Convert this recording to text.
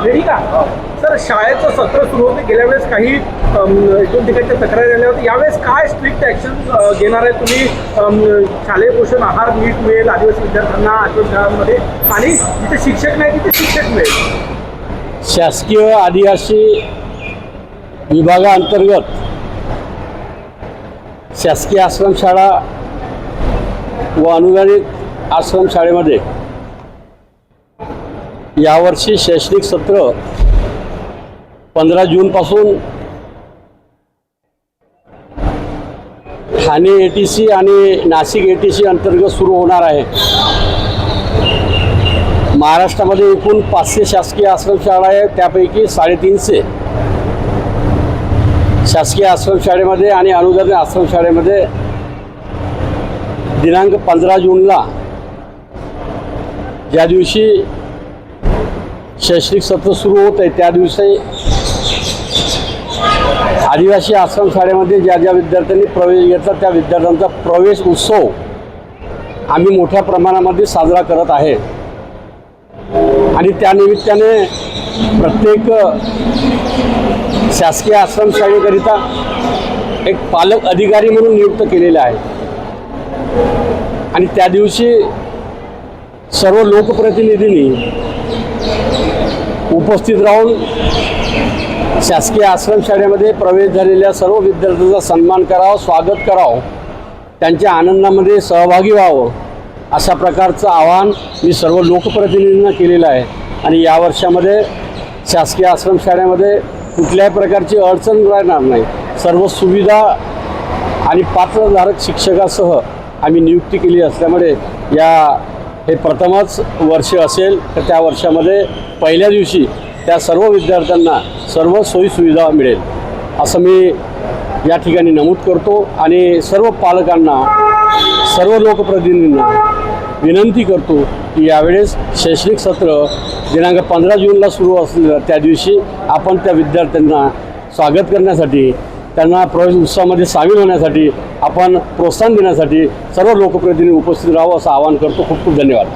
Ready का sir? शाळेचं सत्र सुरू होते, गेल्या वेळेस काही दोन ठिकाणच्या तक्रारी आल्या होत्या. यावेळेस काय स्ट्रिक्ट ॲक्शन घेणार आहे तुम्ही? शालेय पोषण आहार नीट मिळेल आदिवासी विद्यार्थ्यांना आश्रमशाळांमध्ये, आणि जिथे शिक्षक नाही तिथे शिक्षक मिळेल. शासकीय आदिवासी विभागाअंतर्गत शासकीय आश्रमशाळा व अनुदानित आश्रमशाळेमध्ये यावर्षी शैक्षणिक सत्र 15 जूनपासून ठाणे ATC आणि नाशिक ATC अंतर्गत सुरू होणार आहे. महाराष्ट्रामध्ये एकूण 500 शासकीय आश्रमशाळा आहेत, त्यापैकी 350 शासकीय आश्रमशाळेमध्ये आणि अनुदानित आश्रमशाळेमध्ये दिनांक 15 जूनला ज्या दिवशी शैक्षणिक सत्र सुरू होत आहे त्या दिवशी आदिवासी आश्रमशाळेमध्ये ज्या ज्या विद्यार्थ्यांनी प्रवेश घेतला त्या विद्यार्थ्यांचा प्रवेश उत्सव आम्ही मोठ्या प्रमाणामध्ये साजरा करत आहे. आणि त्यानिमित्ताने प्रत्येक शासकीय आश्रमशाळेकरिता एक पालक अधिकारी म्हणून नियुक्त केलेला आहे. आणि त्या दिवशी सर्व लोकप्रतिनिधींनी उपस्थित राहून शासकीय आश्रमशाळेमध्ये प्रवेश झालेल्या सर्व विद्यार्थ्यांचा सन्मान करावा, स्वागत करावं, त्यांच्या आनंदामध्ये सहभागी व्हावं, अशा प्रकारचं आवाहन मी सर्व लोकप्रतिनिधींना केलेलं आहे. आणि या वर्षामध्ये शासकीय आश्रमशाळेमध्ये कुठल्याही प्रकारची अडचण राहणार नाही. सर्व सुविधा आणि पात्रधारक शिक्षकासह आम्ही नियुक्ती केली असल्यामुळे हे प्रथमच वर्ष असेल तर त्या वर्षामध्ये पहिल्या दिवशी त्या सर्व विद्यार्थ्यांना सर्व सोयीसुविधा मिळेल असं मी या ठिकाणी नमूद करतो. आणि सर्व पालकांना, सर्व लोकप्रतिनिधींना विनंती करतो की यावेळेस शैक्षणिक सत्र दिनांक 15 जूनला सुरू असलेलं त्या दिवशी आपण त्या विद्यार्थ्यांना स्वागत करण्यासाठी, त्यांना प्रवेश उत्सवामध्ये सामील होण्यासाठी, आपण प्रोत्साहन देण्यासाठी सर्व लोकप्रतिनिधी उपस्थित राहावं असं आवाहन करतो. खूप खूप धन्यवाद.